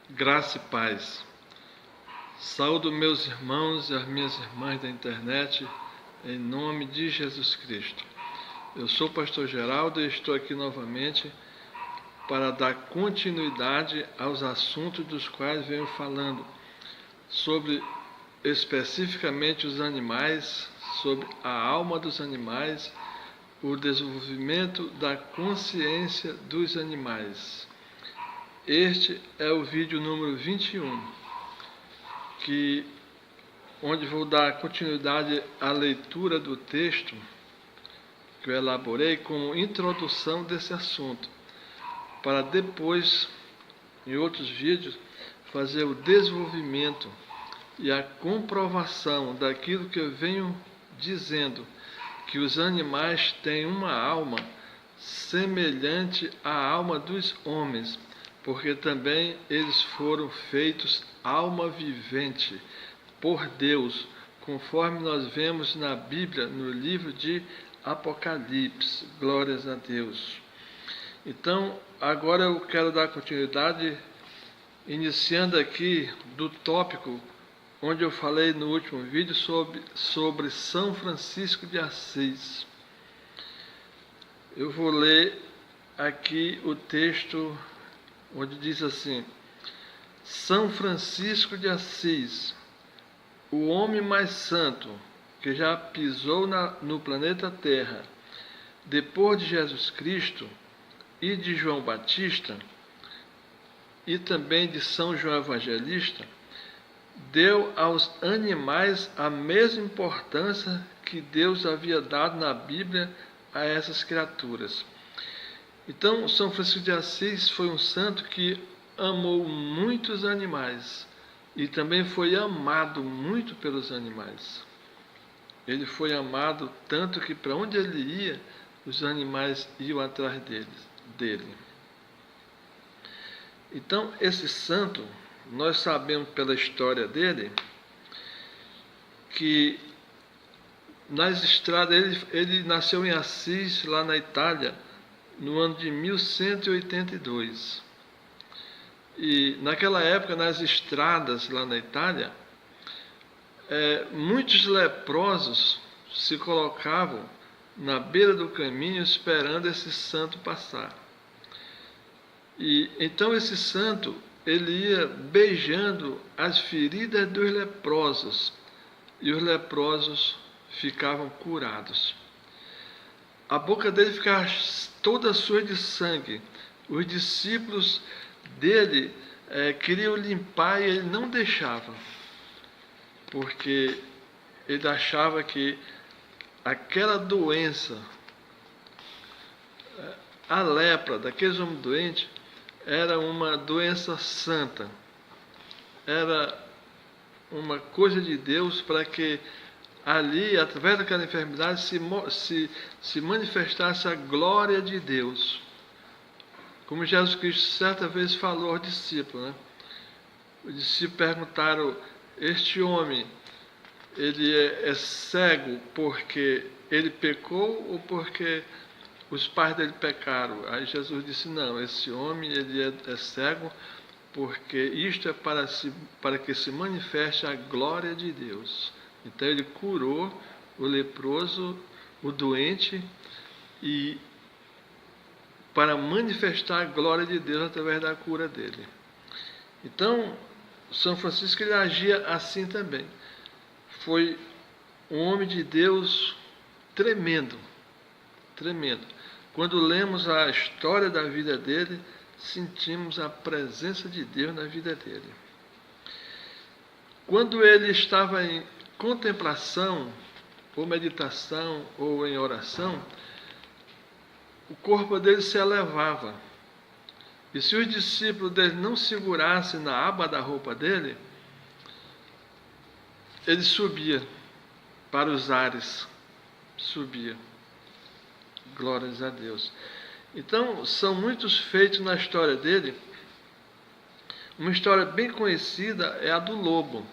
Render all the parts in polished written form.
Graça e paz. Saúdo meus irmãos e as minhas irmãs da internet, em nome de Jesus Cristo. Eu sou o pastor Geraldo e estou aqui novamente para dar continuidade aos assuntos dos quais venho falando, sobre especificamente os animais, sobre a alma dos animais, o desenvolvimento da consciência dos animais. Este é o vídeo número 21, onde vou dar continuidade à leitura do texto que eu elaborei como introdução desse assunto, para depois, em outros vídeos, fazer o desenvolvimento e a comprovação daquilo que eu venho dizendo, que os animais têm uma alma semelhante à alma dos homens, porque também eles foram feitos alma vivente por Deus, conforme nós vemos na Bíblia, no livro de Apocalipse. Glórias a Deus. Então, agora eu quero dar continuidade, iniciando aqui do tópico onde eu falei no último vídeo sobre São Francisco de Assis. Eu vou ler aqui o texto onde diz assim: São Francisco de Assis, o homem mais santo que já pisou no planeta Terra, depois de Jesus Cristo e de João Batista, e também de São João Evangelista, deu aos animais a mesma importância que Deus havia dado na Bíblia a essas criaturas. Então, São Francisco de Assis foi um santo que amou muitos animais e também foi amado muito pelos animais. Ele foi amado tanto que para onde ele ia, os animais iam atrás dele. Então, esse santo, nós sabemos pela história dele que nas estradas, ele nasceu em Assis, lá na Itália, no ano de 1182. E naquela época, nas estradas lá na Itália, muitos leprosos se colocavam na beira do caminho esperando esse santo passar. E então esse santo, ele ia beijando as feridas dos leprosos, e os leprosos ficavam curados. A boca dele ficava toda suja de sangue. Os discípulos dele queriam limpar e ele não deixava, porque ele achava que aquela doença, a lepra daqueles homens doentes, era uma doença santa, era uma coisa de Deus para que ali, através daquela enfermidade, se manifestasse a glória de Deus. Como Jesus Cristo certa vez falou aos discípulos, né? Os discípulos perguntaram: este homem, ele é cego porque ele pecou ou porque os pais dele pecaram? Aí Jesus disse: não, esse homem, ele é cego porque isto é para que se manifeste a glória de Deus. Então ele curou o leproso, o doente, e para manifestar a glória de Deus através da cura dele. Então, São Francisco, ele agia assim também. Foi um homem de Deus tremendo, tremendo. Quando lemos a história da vida dele, sentimos a presença de Deus na vida dele. Quando ele estava em contemplação, ou meditação, ou em oração, o corpo dele se elevava. E se os discípulos dele não segurassem na aba da roupa dele, ele subia para os ares. Subia. Glórias a Deus. Então, são muitos feitos na história dele. Uma história bem conhecida é a do lobo.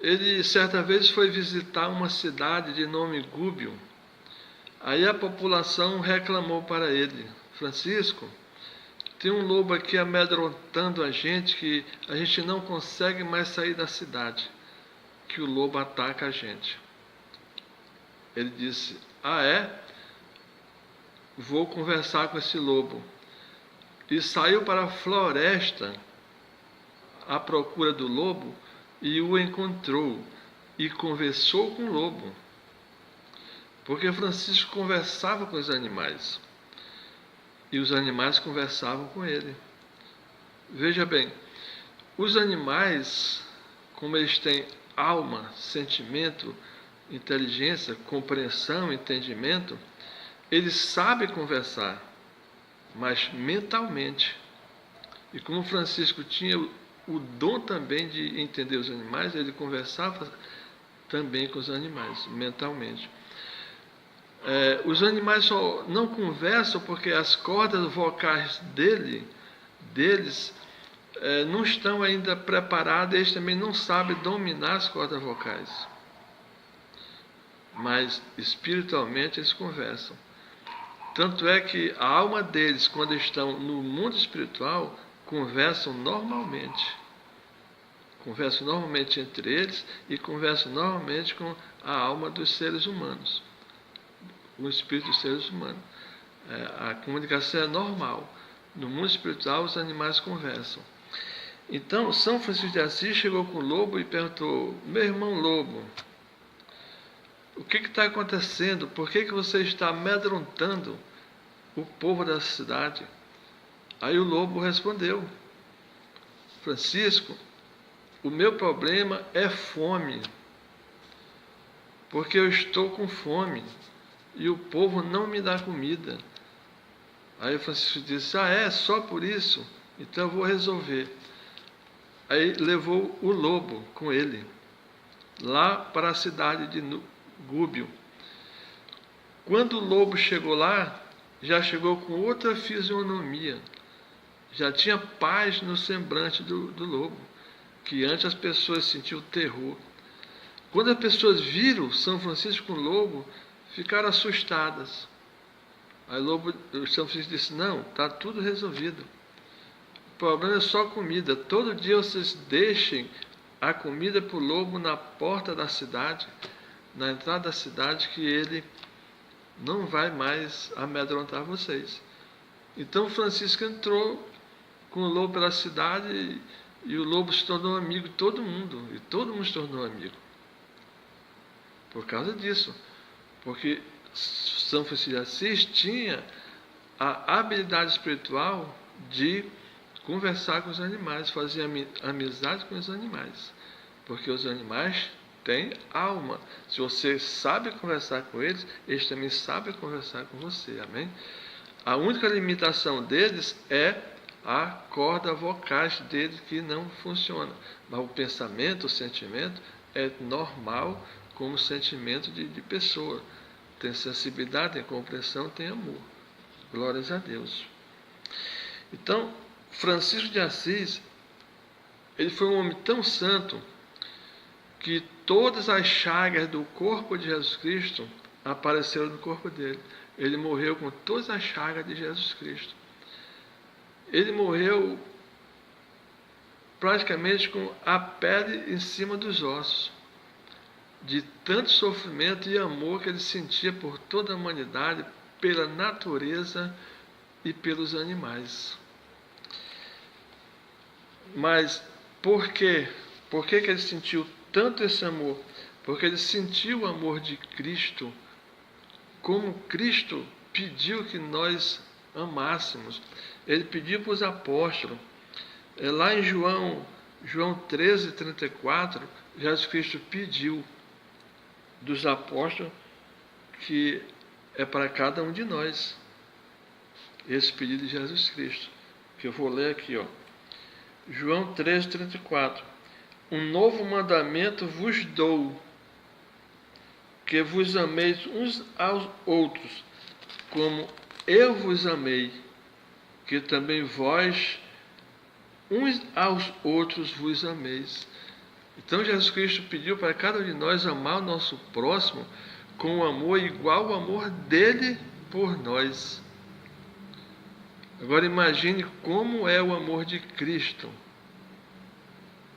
Ele, certa vez, foi visitar uma cidade de nome Gúbio. Aí a população reclamou para ele: Francisco, tem um lobo aqui amedrontando a gente, que a gente não consegue mais sair da cidade, que o lobo ataca a gente. Ele disse: ah, é? Vou conversar com esse lobo. E saiu para a floresta à procura do lobo e o encontrou e conversou com o lobo. Porque Francisco conversava com os animais e os animais conversavam com ele. Veja bem, os animais, como eles têm alma, sentimento, inteligência, compreensão, entendimento, eles sabem conversar, mas mentalmente. E como Francisco tinha o dom também de entender os animais, ele conversava também com os animais, mentalmente. Os animais só não conversam porque as cordas vocais deles não estão ainda preparadas, eles também não sabem dominar as cordas vocais. Mas espiritualmente eles conversam. Tanto é que a alma deles, quando estão no mundo espiritual, conversam normalmente. Conversam normalmente entre eles e conversam normalmente com a alma dos seres humanos, o espírito dos seres humanos. A comunicação é normal. No mundo espiritual, os animais conversam. Então, São Francisco de Assis chegou com o lobo e perguntou: meu irmão lobo, o que está acontecendo? Por que você está amedrontando o povo da cidade? Aí o lobo respondeu: Francisco, o meu problema é fome, porque eu estou com fome e o povo não me dá comida. Aí o Francisco disse: ah, é? Só por isso? Então eu vou resolver. Aí levou o lobo com ele lá para a cidade de Gúbio. Quando o lobo chegou lá, já chegou com outra fisionomia. Já tinha paz no semblante do lobo, que antes as pessoas sentiam terror. Quando as pessoas viram São Francisco com o lobo, ficaram assustadas. Aí São Francisco disse: não, está tudo resolvido. O problema é só comida. Todo dia vocês deixem a comida para o lobo na porta da cidade, na entrada da cidade, que ele não vai mais amedrontar vocês. Então Francisco entrou com o lobo pela cidade e o lobo se tornou amigo de todo mundo. E todo mundo se tornou amigo. Por causa disso. Porque São Francisco de Assis tinha a habilidade espiritual de conversar com os animais, fazer amizade com os animais. Porque os animais têm alma. Se você sabe conversar com eles, eles também sabem conversar com você. Amém? A única limitação deles é a corda vocais deles que não funciona. Mas o pensamento, o sentimento é normal como sentimento de pessoa. Tem sensibilidade, tem compreensão, tem amor. Glórias a Deus. Então, Francisco de Assis, ele foi um homem tão santo que todas as chagas do corpo de Jesus Cristo apareceram no corpo dele. Ele morreu com todas as chagas de Jesus Cristo. Ele morreu praticamente com a pele em cima dos ossos, de tanto sofrimento e amor que ele sentia por toda a humanidade, pela natureza e pelos animais. Mas por quê? Por que ele sentiu tanto esse amor? Porque ele sentiu o amor de Cristo, como Cristo pediu que nós amássemos. Ele pediu para os apóstolos. Lá em João 13:34, Jesus Cristo pediu dos apóstolos que é para cada um de nós. Esse pedido de Jesus Cristo, que eu vou ler aqui, ó. João 13:34. Um novo mandamento vos dou, que vos ameis uns aos outros, como eu vos amei, que também vós uns aos outros vos ameis. Então Jesus Cristo pediu para cada um de nós amar o nosso próximo com um amor igual ao amor dele por nós. Agora imagine como é o amor de Cristo.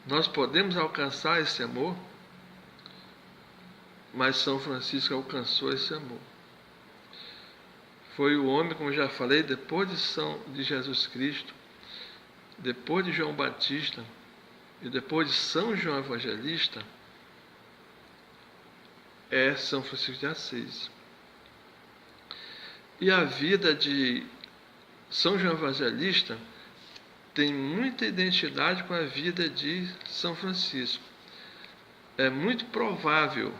Nós podemos alcançar esse amor, mas São Francisco alcançou esse amor. Foi o homem, como já falei, depois de Jesus Cristo, depois de João Batista e depois de São João Evangelista, é São Francisco de Assis. E a vida de São João Evangelista tem muita identidade com a vida de São Francisco. É muito provável,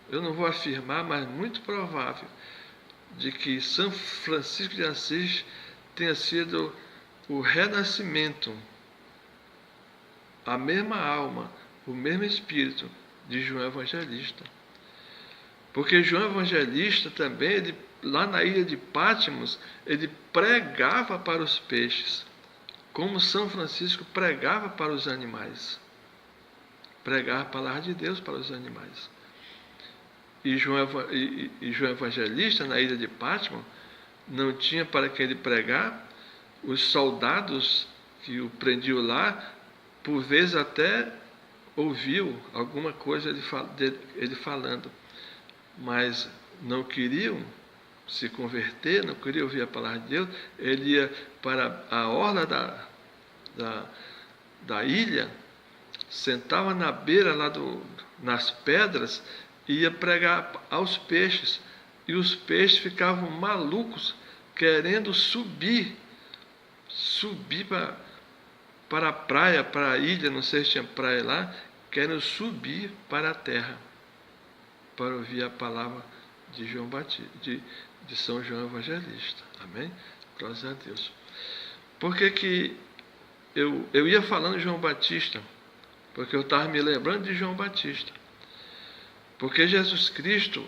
eu não vou afirmar, mas muito provável, de que São Francisco de Assis tenha sido o renascimento, a mesma alma, o mesmo espírito de João Evangelista. Porque João Evangelista também, lá na ilha de Patmos, ele pregava para os peixes, como São Francisco pregava para os animais. Pregava a palavra de Deus para os animais. E João Evangelista, na ilha de Patmos, não tinha para quem ele pregar. Os soldados que o prendiam lá, por vezes até ouviu alguma coisa ele falando, mas não queriam se converter, não queriam ouvir a palavra de Deus. Ele ia para a orla da ilha, sentava na beira, nas pedras, e ia pregar aos peixes. E os peixes ficavam malucos, querendo subir para a praia, para a ilha, não sei se tinha praia lá, querendo subir para a terra, para ouvir a palavra de João Batista, de São João Evangelista. Amém? Glórias a Deus. Por que eu ia falando de João Batista? Porque eu estava me lembrando de João Batista. Porque Jesus Cristo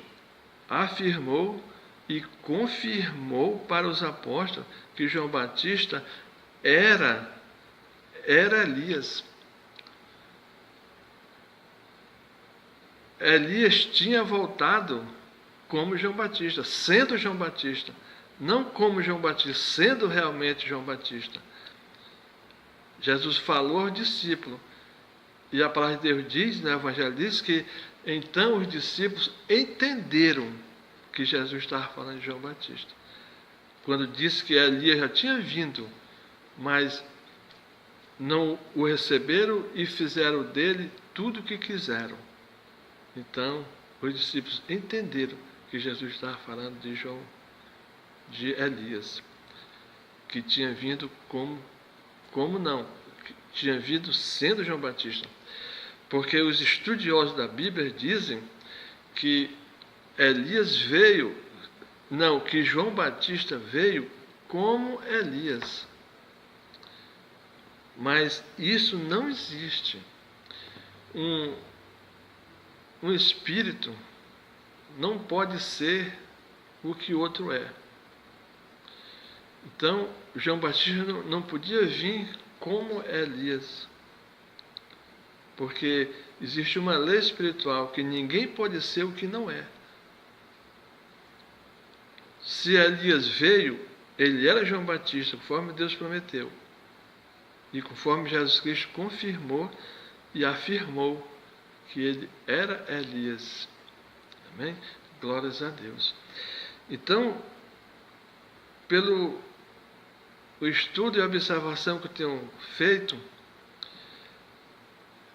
afirmou e confirmou para os apóstolos que João Batista era Elias. Elias tinha voltado como João Batista, sendo João Batista, não como João Batista, sendo realmente João Batista. Jesus falou aos discípulos, e a palavra de Deus diz, no Evangelho diz que então os discípulos entenderam que Jesus estava falando de João Batista. Quando disse que Elias já tinha vindo, mas não o receberam e fizeram dele tudo o que quiseram. Então, os discípulos entenderam que Jesus estava falando de Elias, que tinha vindo que tinha vindo sendo João Batista. Porque os estudiosos da Bíblia dizem que que João Batista veio como Elias. Mas isso não existe. Um espírito não pode ser o que outro é. Então, João Batista não podia vir como Elias. Porque existe uma lei espiritual que ninguém pode ser o que não é. Se Elias veio, ele era João Batista, conforme Deus prometeu. E conforme Jesus Cristo confirmou e afirmou que ele era Elias. Amém? Glórias a Deus. Então, pelo o estudo e observação que eu tenho feito,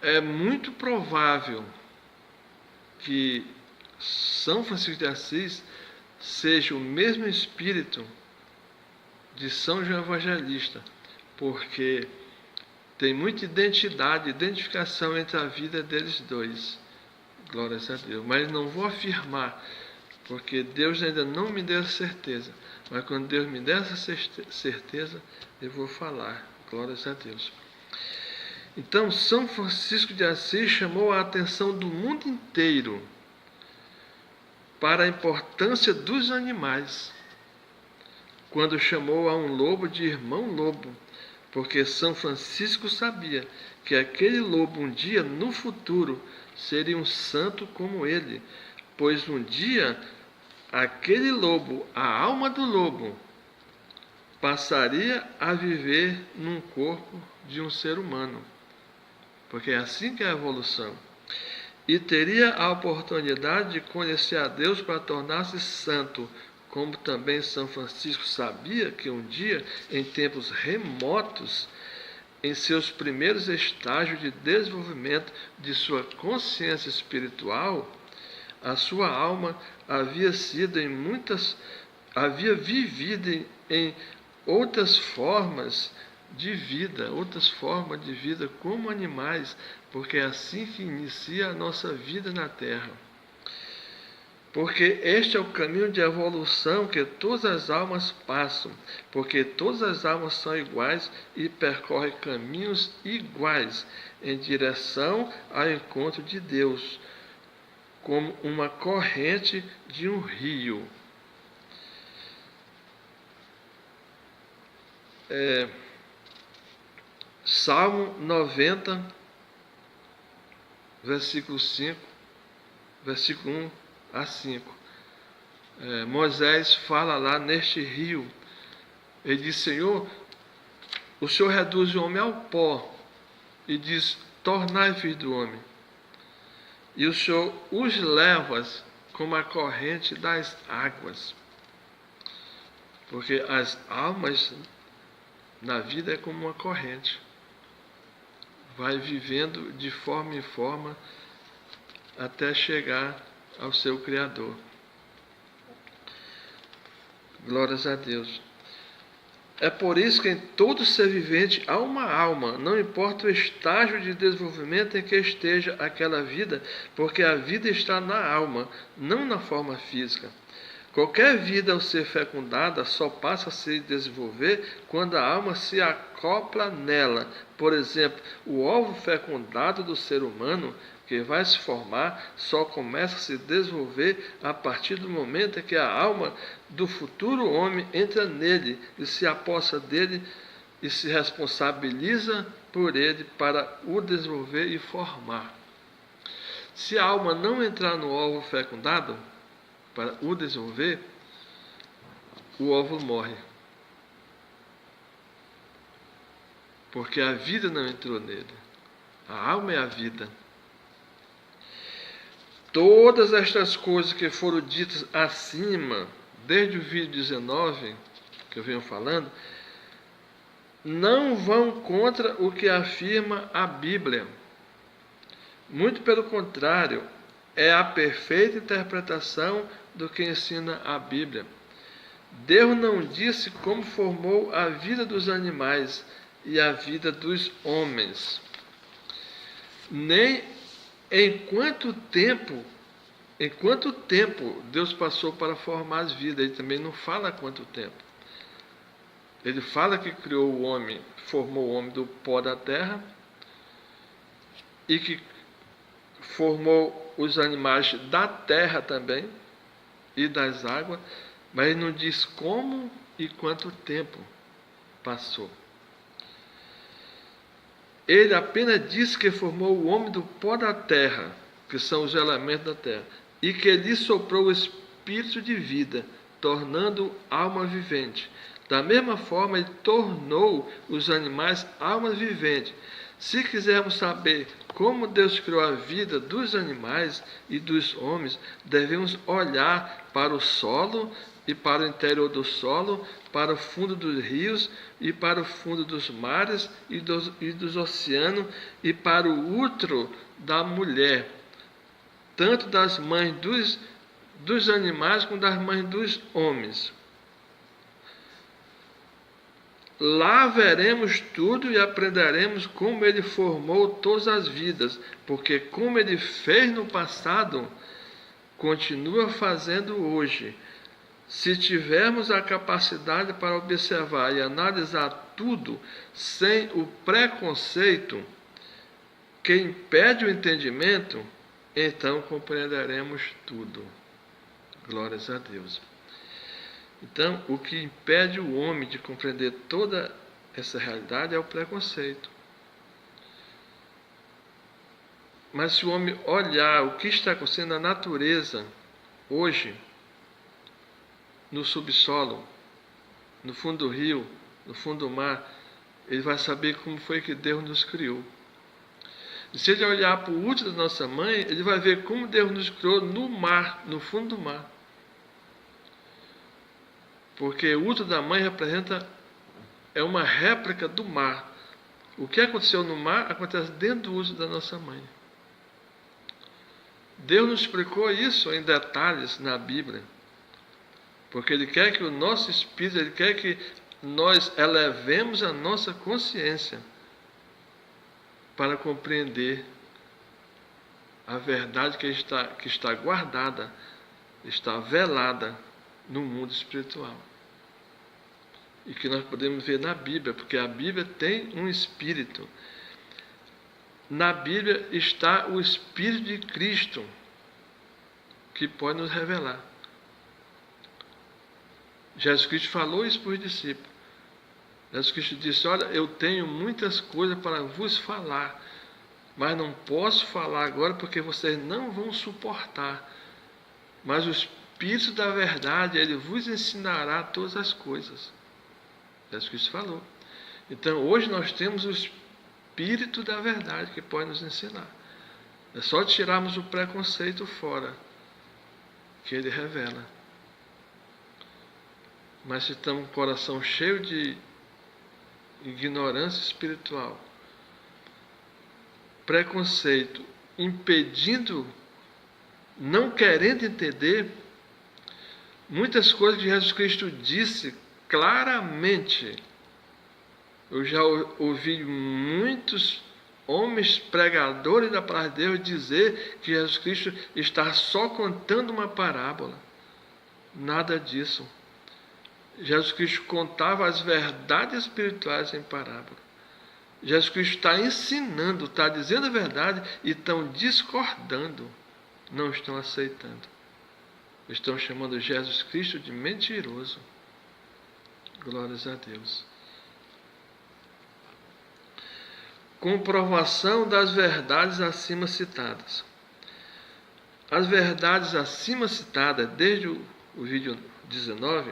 é muito provável que São Francisco de Assis seja o mesmo espírito de São João Evangelista, porque tem muita identificação entre a vida deles dois. Glórias a Deus. Mas não vou afirmar, porque Deus ainda não me deu a certeza. Mas quando Deus me der essa certeza, eu vou falar. Glórias a Deus. Então, São Francisco de Assis chamou a atenção do mundo inteiro para a importância dos animais, quando chamou a um lobo de irmão lobo, porque São Francisco sabia que aquele lobo um dia, no futuro, seria um santo como ele, pois um dia aquele lobo, a alma do lobo, passaria a viver num corpo de um ser humano, porque é assim que é a evolução. E teria a oportunidade de conhecer a Deus para tornar-se santo, como também São Francisco sabia que um dia, em tempos remotos, em seus primeiros estágios de desenvolvimento de sua consciência espiritual, a sua alma havia vivido em outras formas de vida como animais, porque é assim que inicia a nossa vida na Terra. Porque este é o caminho de evolução que todas as almas passam, porque todas as almas são iguais e percorrem caminhos iguais em direção ao encontro de Deus, como uma corrente de um rio. Salmo 90, versículo 5, versículo 1 a 5. Moisés fala lá neste rio. Ele diz: Senhor, o Senhor reduz o homem ao pó e diz: tornai filho do homem. E o Senhor os leva como a corrente das águas. Porque as almas na vida é como uma corrente. Vai vivendo de forma em forma até chegar ao seu Criador. Glórias a Deus. É por isso que em todo ser vivente há uma alma, não importa o estágio de desenvolvimento em que esteja aquela vida, porque a vida está na alma, não na forma física. Qualquer vida ao ser fecundada só passa a se desenvolver quando a alma se acopla nela. Por exemplo, o ovo fecundado do ser humano, que vai se formar, só começa a se desenvolver a partir do momento em que a alma do futuro homem entra nele e se apossa dele e se responsabiliza por ele para o desenvolver e formar. Se a alma não entrar no ovo fecundado para o desenvolver, o óvulo morre. Porque a vida não entrou nele. A alma é a vida. Todas estas coisas que foram ditas acima, desde o vídeo 19, que eu venho falando, não vão contra o que afirma a Bíblia. Muito pelo contrário, é a perfeita interpretação do que ensina a Bíblia. Deus não disse como formou a vida dos animais e a vida dos homens, nem em quanto tempo Deus passou para formar as vidas. Ele também não fala quanto tempo. Ele fala que criou o homem, formou o homem do pó da terra e que formou os animais da terra também e das águas, mas ele não diz como e quanto tempo passou. Ele apenas diz que formou o homem do pó da terra, que são os elementos da terra, e que lhe soprou o espírito de vida, tornando alma vivente. Da mesma forma, ele tornou os animais almas viventes. Se quisermos saber como Deus criou a vida dos animais e dos homens, devemos olhar para o solo e para o interior do solo, para o fundo dos rios e para o fundo dos mares e dos oceanos e para o útero da mulher, tanto das mães dos animais como das mães dos homens. Lá veremos tudo e aprenderemos como ele formou todas as vidas, porque como ele fez no passado, continua fazendo hoje. Se tivermos a capacidade para observar e analisar tudo sem o preconceito que impede o entendimento, então compreenderemos tudo. Glórias a Deus. Então, o que impede o homem de compreender toda essa realidade é o preconceito. Mas se o homem olhar o que está acontecendo na natureza hoje, no subsolo, no fundo do rio, no fundo do mar, ele vai saber como foi que Deus nos criou. E se ele olhar para o útero da nossa mãe, ele vai ver como Deus nos criou no mar, no fundo do mar. Porque o útero da mãe é uma réplica do mar. O que aconteceu no mar acontece dentro do útero da nossa mãe. Deus nos explicou isso em detalhes na Bíblia. Porque Ele quer que o nosso espírito, Ele quer que nós elevemos a nossa consciência para compreender a verdade que está guardada, está velada no mundo espiritual. E que nós podemos ver na Bíblia, porque a Bíblia tem um Espírito. Na Bíblia está o Espírito de Cristo, que pode nos revelar. Jesus Cristo falou isso para os discípulos. Jesus Cristo disse: olha, eu tenho muitas coisas para vos falar, mas não posso falar agora porque vocês não vão suportar. Mas o Espírito da verdade, Ele vos ensinará todas as coisas. Jesus Cristo falou. Então, hoje nós temos o Espírito da verdade que pode nos ensinar. É só tirarmos o preconceito fora, que Ele revela. Mas se estamos com o coração cheio de ignorância espiritual, preconceito, impedindo, não querendo entender muitas coisas que Jesus Cristo disse claramente. Eu já ouvi muitos homens pregadores da palavra de Deus dizer que Jesus Cristo está só contando uma parábola. Nada disso. Jesus Cristo contava as verdades espirituais em parábola. Jesus Cristo está ensinando, está dizendo a verdade e estão discordando, não estão aceitando. Estão chamando Jesus Cristo de mentiroso. Glórias a Deus. Comprovação das verdades acima citadas. As verdades acima citadas, desde o vídeo 19,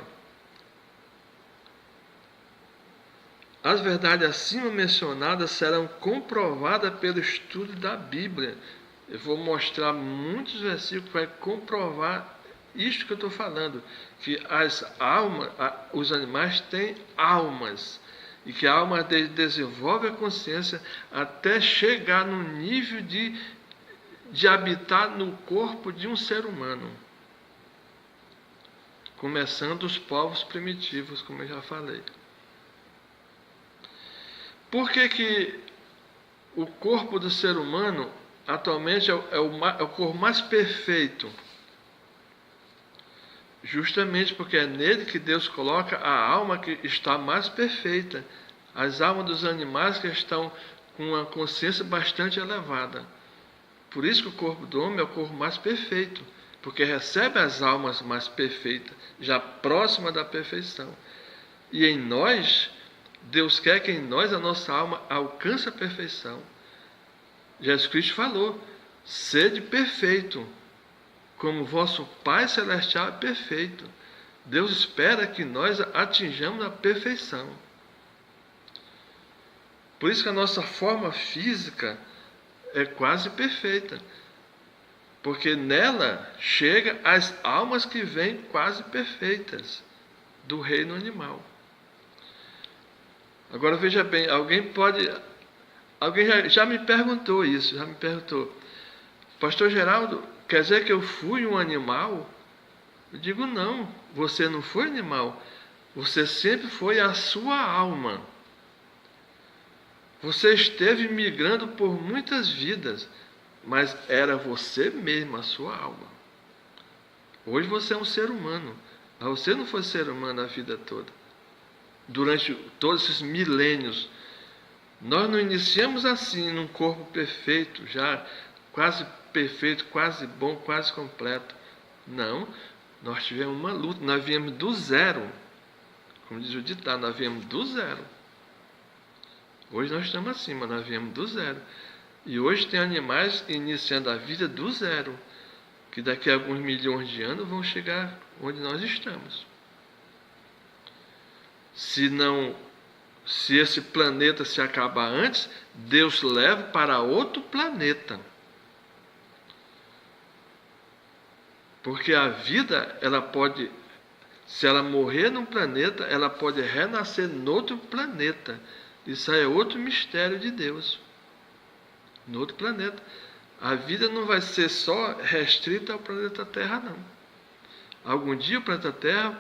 as verdades acima mencionadas serão comprovadas pelo estudo da Bíblia. Eu vou mostrar muitos versículos que vai comprovar isto que eu estou falando, que as almas, os animais têm almas, e que a alma desenvolve a consciência até chegar no nível de habitar no corpo de um ser humano. Começando os povos primitivos, como eu já falei. Por que o corpo do ser humano atualmente é o corpo mais perfeito? Justamente porque é nele que Deus coloca a alma que está mais perfeita. As almas dos animais que estão com uma consciência bastante elevada. Por isso que o corpo do homem é o corpo mais perfeito, porque recebe as almas mais perfeitas, já próxima da perfeição. E em nós, Deus quer que em nós a nossa alma alcance a perfeição. Jesus Cristo falou: sede perfeito, como vosso Pai Celestial é perfeito. Deus espera que nós atinjamos a perfeição. Por isso que a nossa forma física é quase perfeita, porque nela chega as almas que vêm quase perfeitas do reino animal. Agora veja bem, alguém já me perguntou isso, Pastor Geraldo, quer dizer que eu fui um animal? Eu digo, não, você não foi animal, você sempre foi a sua alma. Você esteve migrando por muitas vidas, mas era você mesmo, a sua alma. Hoje você é um ser humano, mas você não foi ser humano a vida toda. Durante todos esses milênios, nós não iniciamos assim, num corpo perfeito, já quase perfeito, quase bom, quase completo. Não, nós tivemos uma luta, nós viemos do zero. Como diz o ditado, nós viemos do zero. Hoje nós estamos assim, mas nós viemos do zero. E hoje tem animais iniciando a vida do zero, que daqui a alguns milhões de anos vão chegar onde nós estamos. se esse planeta se acabar antes, Deus leva para outro planeta. Porque a vida, ela pode, se ela morrer num planeta, ela pode renascer noutro planeta. Isso aí é outro mistério de Deus. No outro planeta. A vida não vai ser só restrita ao planeta Terra, não. Algum dia o planeta Terra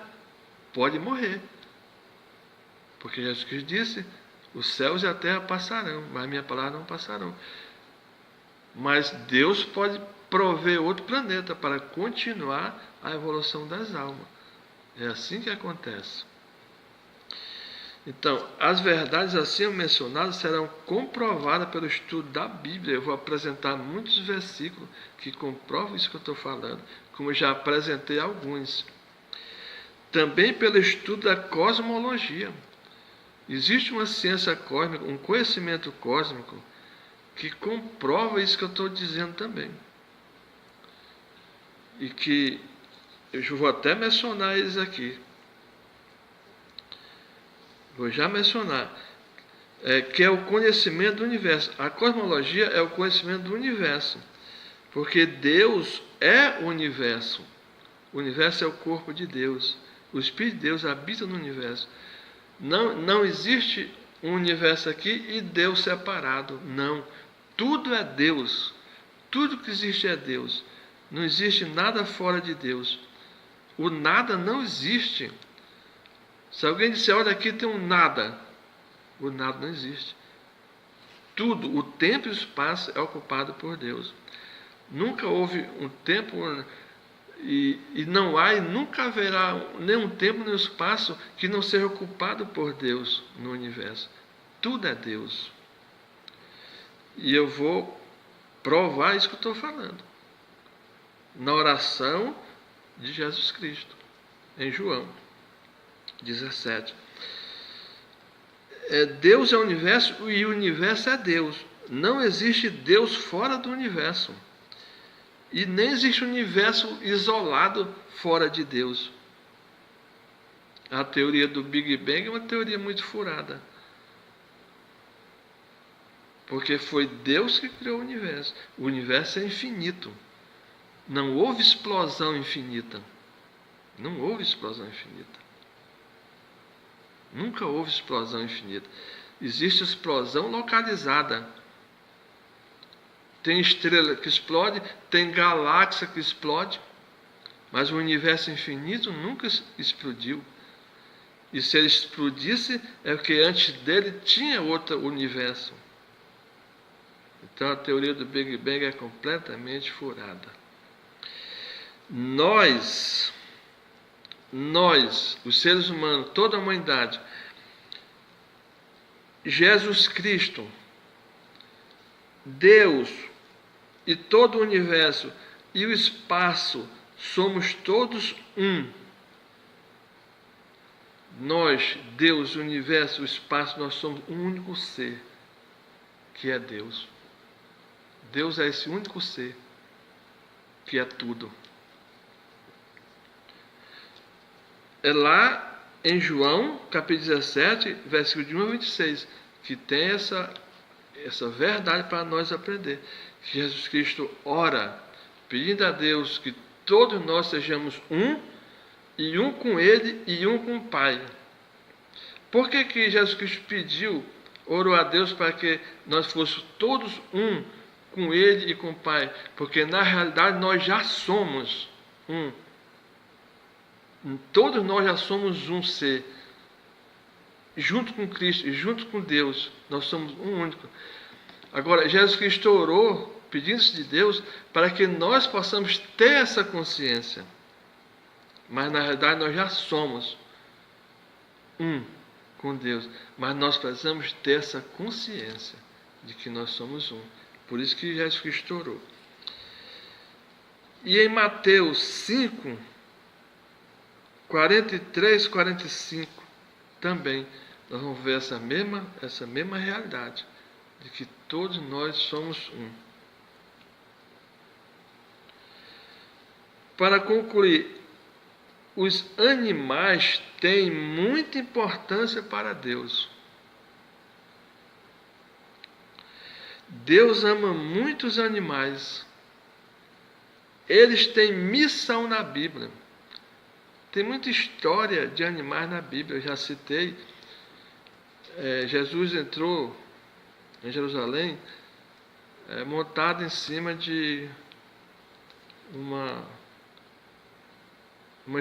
pode morrer. Porque Jesus Cristo disse, os céus e a terra passarão, mas minha palavra não passarão. Mas Deus pode prover outro planeta para continuar a evolução das almas. É assim que acontece. Então, as verdades assim mencionadas serão comprovadas pelo estudo da Bíblia. Eu vou apresentar muitos versículos que comprovam isso que eu estou falando, como eu já apresentei alguns. Também pelo estudo da cosmologia. Existe uma ciência cósmica, um conhecimento cósmico que comprova isso que eu estou dizendo também. E que eu vou até mencionar eles aqui. Vou já mencionar. Que é o conhecimento do universo. A cosmologia é o conhecimento do universo. Porque Deus é o universo. O universo é o corpo de Deus. O Espírito de Deus habita no universo. Não existe um universo aqui e Deus separado. Não. Tudo é Deus. Tudo que existe é Deus. Não existe nada fora de Deus. O nada não existe. Se alguém disser, olha, aqui tem um nada, o nada não existe. Tudo, o tempo e o espaço é ocupado por Deus. Nunca houve um tempo e não há e nunca haverá nenhum tempo nem espaço que não seja ocupado por Deus no universo. Tudo é Deus. E eu vou provar isso que eu estou falando. Na oração de Jesus Cristo, em João 17. Deus é o universo e o universo é Deus. Não existe Deus fora do universo. E nem existe universo isolado fora de Deus. A teoria do Big Bang é uma teoria muito furada. Porque foi Deus que criou o universo. O universo é infinito. Não houve explosão infinita. Não houve explosão infinita. Nunca houve explosão infinita. Existe explosão localizada. Tem estrela que explode, tem galáxia que explode, mas o universo infinito nunca explodiu. E se ele explodisse, é porque antes dele tinha outro universo. Então a teoria do Big Bang é completamente furada. Nós, os seres humanos, toda a humanidade, Jesus Cristo, Deus e todo o universo e o espaço, somos todos um. Nós, Deus, o universo, o espaço, nós somos um único ser, que é Deus. Deus é esse único ser, que é tudo. É lá em João, capítulo 17, versículo de 1 a 26, que tem essa verdade para nós aprender. Que Jesus Cristo ora, pedindo a Deus que todos nós sejamos um, e um com Ele e um com o Pai. Por que Jesus Cristo pediu, orou a Deus para que nós fôssemos todos um com Ele e com o Pai? Porque na realidade nós já somos um. Todos nós já somos um ser. Junto com Cristo e junto com Deus, nós somos um único. Agora, Jesus Cristo orou, pedindo-se de Deus, para que nós possamos ter essa consciência. Mas, na realidade, nós já somos um com Deus. Mas nós precisamos ter essa consciência de que nós somos um. Por isso que Jesus Cristo orou. E em Mateus 5, 43, 45, também nós vamos ver essa mesma realidade, de que todos nós somos um. Para concluir, os animais têm muita importância para Deus. Deus ama muito os animais. Eles têm missão na Bíblia. Tem muita história de animais na Bíblia. Eu já citei. Jesus entrou em Jerusalém montado em cima de uma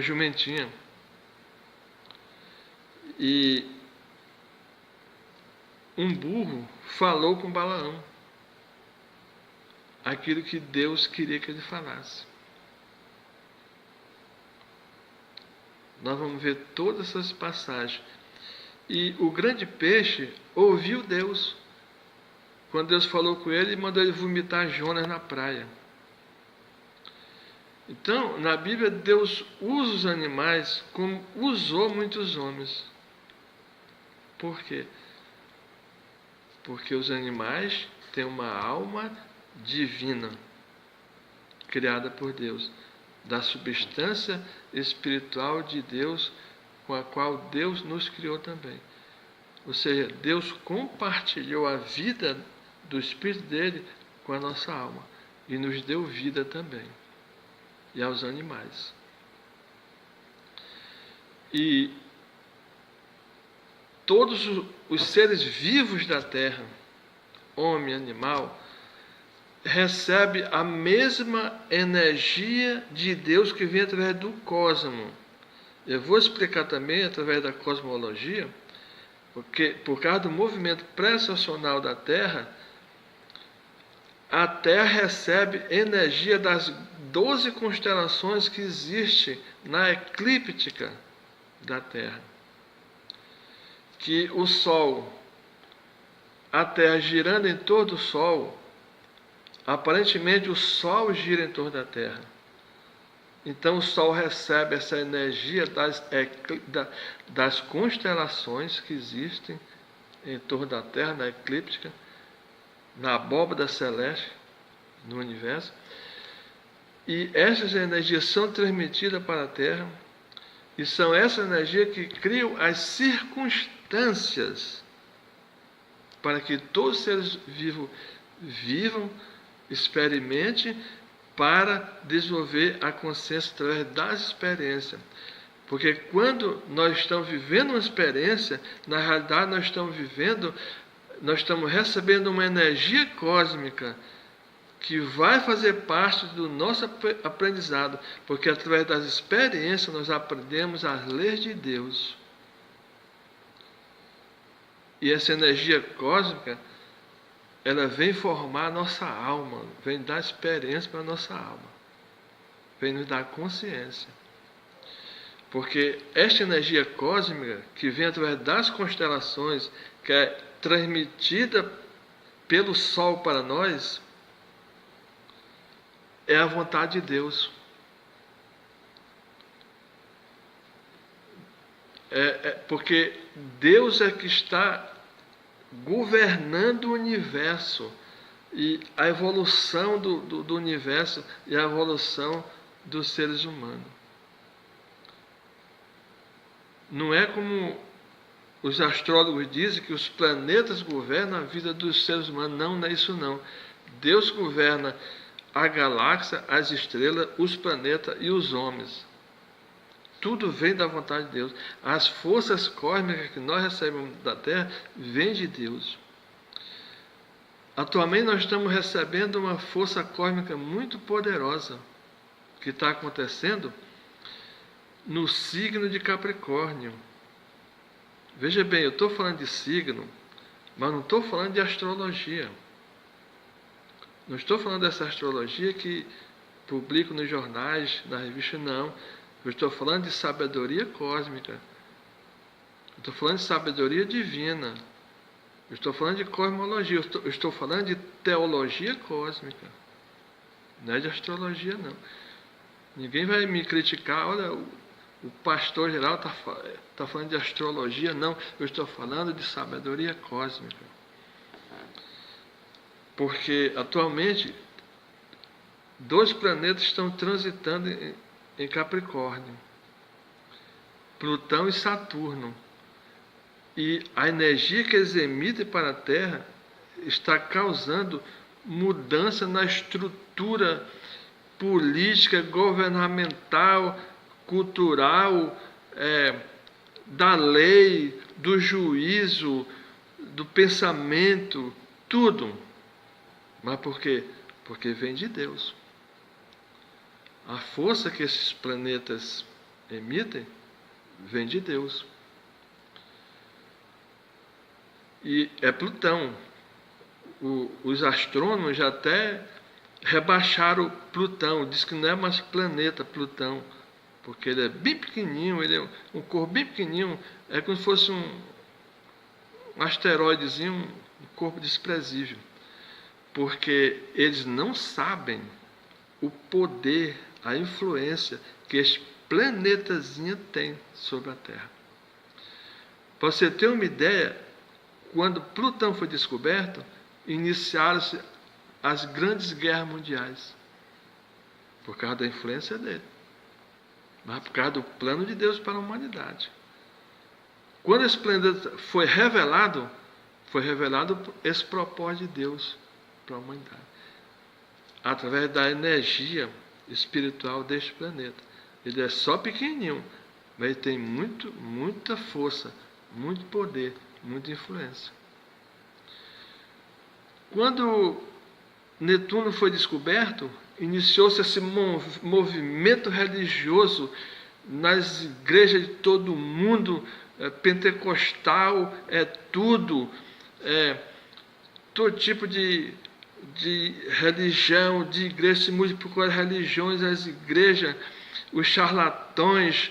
jumentinha. E um burro falou com Balaão aquilo que Deus queria que ele falasse. Nós vamos ver todas essas passagens. E o grande peixe ouviu Deus. Quando Deus falou com ele, mandou ele vomitar Jonas na praia. Então, na Bíblia, Deus usa os animais como usou muitos homens. Por quê? Porque os animais têm uma alma divina, criada por Deus, da substância espiritual de Deus, com a qual Deus nos criou também. Ou seja, Deus compartilhou a vida do Espírito dele com a nossa alma e nos deu vida também, e aos animais. E todos os seres vivos da terra, homem, animal, recebe a mesma energia de Deus que vem através do cosmo. Eu vou explicar também através da cosmologia, porque por causa do movimento precessional da Terra, a Terra recebe energia das 12 constelações que existem na eclíptica da Terra. Que o Sol, a Terra girando em torno do Sol, aparentemente o Sol gira em torno da Terra. Então o Sol recebe essa energia das constelações que existem em torno da Terra, na eclíptica, na abóbada celeste, no universo. E essas energias são transmitidas para a Terra, e são essas energias que criam as circunstâncias para que todos os seres vivos vivam, experimentem, para desenvolver a consciência através das experiências. Porque quando nós estamos vivendo uma experiência, na realidade nós estamos recebendo uma energia cósmica que vai fazer parte do nosso aprendizado, porque através das experiências nós aprendemos as leis de Deus. E essa energia cósmica, ela vem formar a nossa alma, vem dar experiência para a nossa alma, vem nos dar consciência. Porque esta energia cósmica, que vem através das constelações, que é transmitida pelo Sol para nós, é a vontade de Deus. Porque Deus é que está governando o universo, e a evolução do universo e a evolução dos seres humanos. Não é como os astrólogos dizem, que os planetas governam a vida dos seres humanos. Não é isso não. Deus governa a galáxia, as estrelas, os planetas e os homens. Tudo vem da vontade de Deus. As forças cósmicas que nós recebemos da Terra vêm de Deus. Atualmente nós estamos recebendo uma força cósmica muito poderosa, que está acontecendo no signo de Capricórnio. Veja bem, eu estou falando de signo, mas não estou falando de astrologia. Não estou falando dessa astrologia que publico nos jornais, na revista, não. Eu estou falando de sabedoria cósmica. Eu estou falando de sabedoria divina. Eu estou falando de cosmologia. Eu estou falando de teologia cósmica. Não é de astrologia, não. Ninguém vai me criticar. Olha, o pastor geral está falando de astrologia. Não, eu estou falando de sabedoria cósmica. Porque atualmente 2 planetas estão transitando em Capricórnio. Plutão e Saturno. E a energia que eles emitem para a Terra está causando mudança na estrutura política, governamental, cultural, da lei, do juízo, do pensamento, tudo. Mas por quê? Porque vem de Deus. A força que esses planetas emitem vem de Deus. E é Plutão. Os astrônomos já até rebaixaram Plutão, diz que não é mais planeta Plutão, porque ele é bem pequenininho, ele é um corpo bem pequenininho, é como se fosse um asteroidezinho, um corpo desprezível, porque eles não sabem o poder, a influência que este planetazinho tem sobre a Terra. Para você ter uma ideia, quando Plutão foi descoberto, iniciaram-se as grandes guerras mundiais, por causa da influência dele, mas por causa do plano de Deus para a humanidade. Quando esse planeta foi revelado esse propósito de Deus para a humanidade, através da energia espiritual deste planeta. Ele é só pequenininho, mas ele tem muita força, muito poder, muita influência. Quando Netuno foi descoberto, iniciou-se esse movimento religioso nas igrejas de todo o mundo, pentecostal, tudo, todo tipo de religião, de igreja, se multiplicou as religiões, as igrejas, os charlatões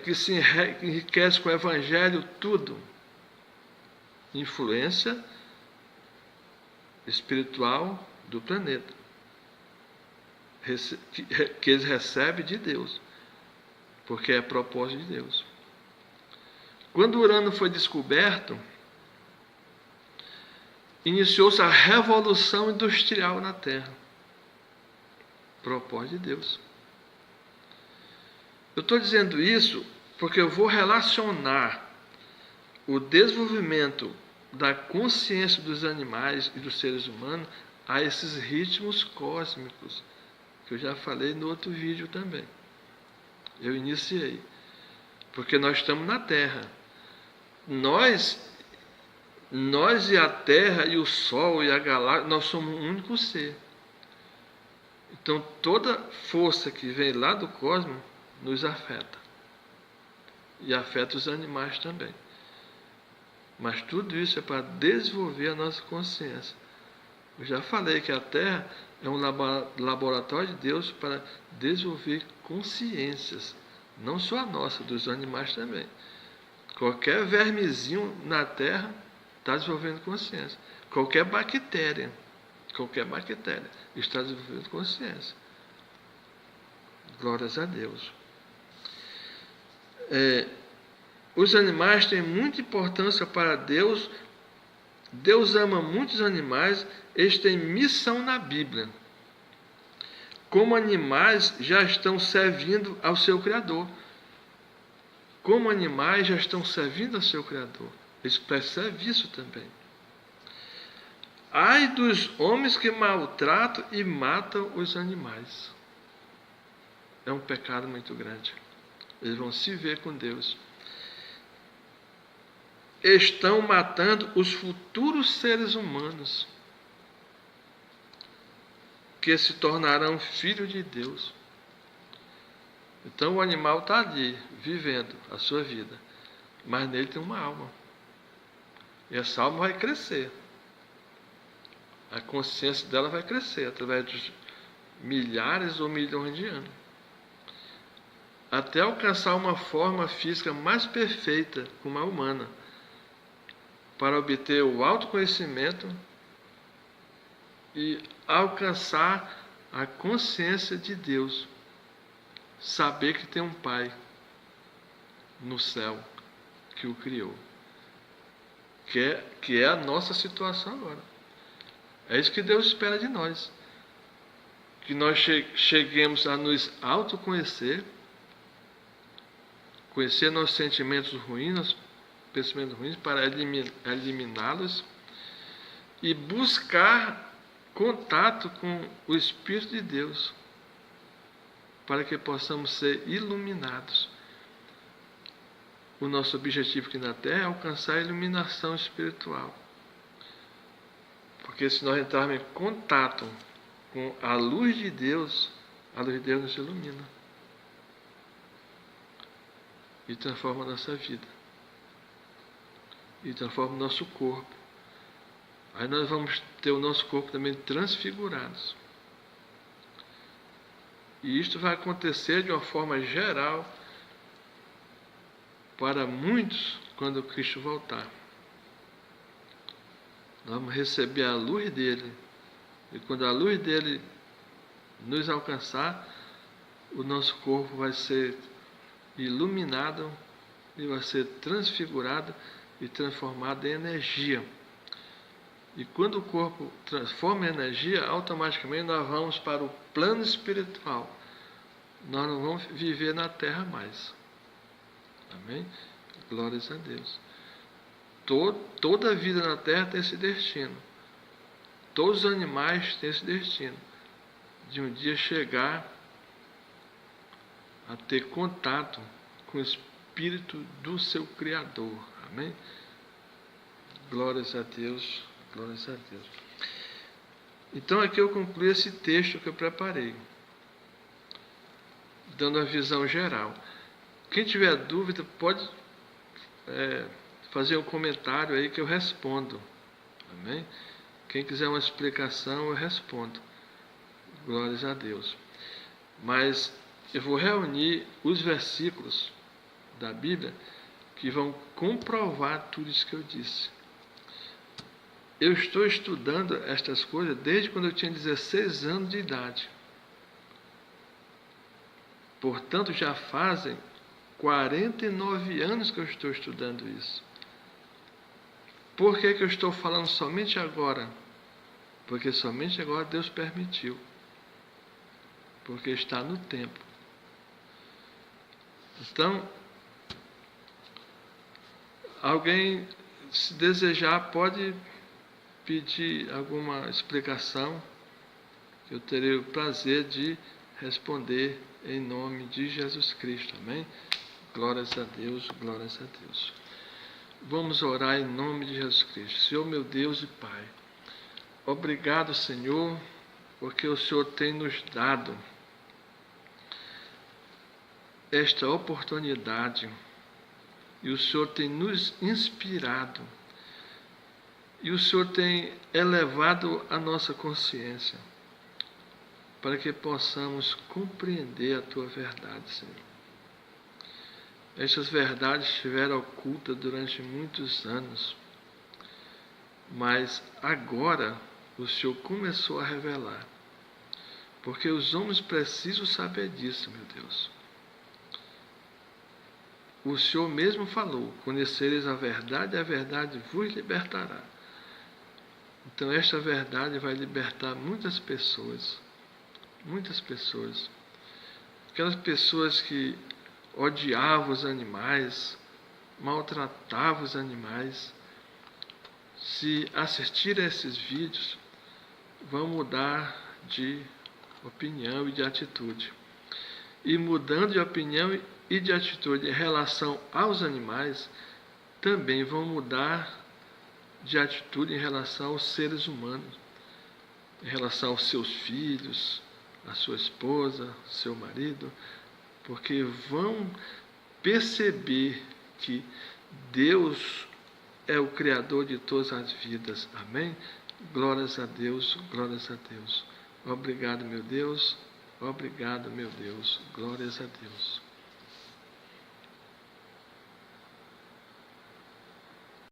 que se enriquecem com o evangelho, tudo. Influência espiritual do planeta, que eles recebem de Deus, porque é propósito de Deus. Quando Urano foi descoberto, iniciou-se a revolução industrial na Terra. Propósito de Deus. Eu estou dizendo isso porque eu vou relacionar o desenvolvimento da consciência dos animais e dos seres humanos a esses ritmos cósmicos, que eu já falei no outro vídeo também. Eu iniciei. Porque nós estamos na Terra. Nós e a Terra e o Sol e a galáxia, nós somos um único ser. Então toda força que vem lá do cosmos nos afeta. E afeta os animais também. Mas tudo isso é para desenvolver a nossa consciência. Eu já falei que a Terra é um laboratório de Deus para desenvolver consciências. Não só a nossa, dos animais também. Qualquer vermezinho na Terra está desenvolvendo consciência. Qualquer bactéria está desenvolvendo consciência. Glórias a Deus. Os animais têm muita importância para Deus. Deus ama muitos animais. Eles têm missão na Bíblia. Como animais já estão servindo ao seu Criador. Como animais já estão servindo ao seu Criador. Eles percebem isso também. Ai dos homens que maltratam e matam os animais. É um pecado muito grande. Eles vão se ver com Deus. Estão matando os futuros seres humanos, que se tornarão filhos de Deus. Então o animal está ali, vivendo a sua vida, mas nele tem uma alma. E essa alma vai crescer. A consciência dela vai crescer através de milhares ou milhões de anos, até alcançar uma forma física mais perfeita como a humana, para obter o autoconhecimento e alcançar a consciência de Deus. Saber que tem um Pai no céu que o criou. Que é a nossa situação agora. É isso que Deus espera de nós. Que nós cheguemos a nos autoconhecer, conhecer nossos sentimentos ruins, nossos pensamentos ruins, para eliminá-los e buscar contato com o Espírito de Deus, para que possamos ser iluminados. O nosso objetivo aqui na Terra é alcançar a iluminação espiritual. Porque se nós entrarmos em contato com a luz de Deus nos ilumina e transforma a nossa vida e transforma o nosso corpo. Aí nós vamos ter o nosso corpo também transfigurado. E isto vai acontecer de uma forma geral para muitos quando Cristo voltar. Nós vamos receber a luz dele. E quando a luz dele nos alcançar, o nosso corpo vai ser iluminado e vai ser transfigurado e transformado em energia. E quando o corpo transforma em energia, automaticamente nós vamos para o plano espiritual. Nós não vamos viver na terra mais. Amém? Glórias a Deus. Toda a vida na terra tem esse destino. Todos os animais têm esse destino. De um dia chegar a ter contato com o Espírito do seu Criador. Amém? Glórias a Deus. Glórias a Deus. Então aqui eu concluí esse texto que eu preparei, dando a visão geral. Quem tiver dúvida pode fazer um comentário aí que eu respondo. Amém? Quem quiser uma explicação eu respondo. Glórias a Deus. Mas eu vou reunir os versículos da Bíblia que vão comprovar tudo isso que eu disse. Eu estou estudando estas coisas desde quando eu tinha 16 anos de idade. Portanto, já fazem 49 anos que eu estou estudando isso. Por que eu estou falando somente agora? Porque somente agora Deus permitiu. Porque está no tempo. Então, alguém, se desejar, pode pedir alguma explicação, que eu terei o prazer de responder em nome de Jesus Cristo. Amém? Glórias a Deus, glórias a Deus. Vamos orar em nome de Jesus Cristo. Senhor, meu Deus e Pai, obrigado, Senhor, porque o Senhor tem nos dado esta oportunidade e o Senhor tem nos inspirado e o Senhor tem elevado a nossa consciência para que possamos compreender a Tua verdade, Senhor. Estas verdades estiveram ocultas durante muitos anos, mas agora o Senhor começou a revelar, porque os homens precisam saber disso, meu Deus. O Senhor mesmo falou: conhecereis a verdade vos libertará. Então esta verdade vai libertar muitas pessoas. Muitas pessoas. Aquelas pessoas que odiavam os animais, maltratavam os animais, se assistirem a esses vídeos, vão mudar de opinião e de atitude. E mudando de opinião e de atitude em relação aos animais, também vão mudar de atitude em relação aos seres humanos, em relação aos seus filhos, a sua esposa, seu marido, porque vão perceber que Deus é o Criador de todas as vidas. Amém? Glórias a Deus, glórias a Deus. Obrigado, meu Deus. Obrigado, meu Deus. Glórias a Deus.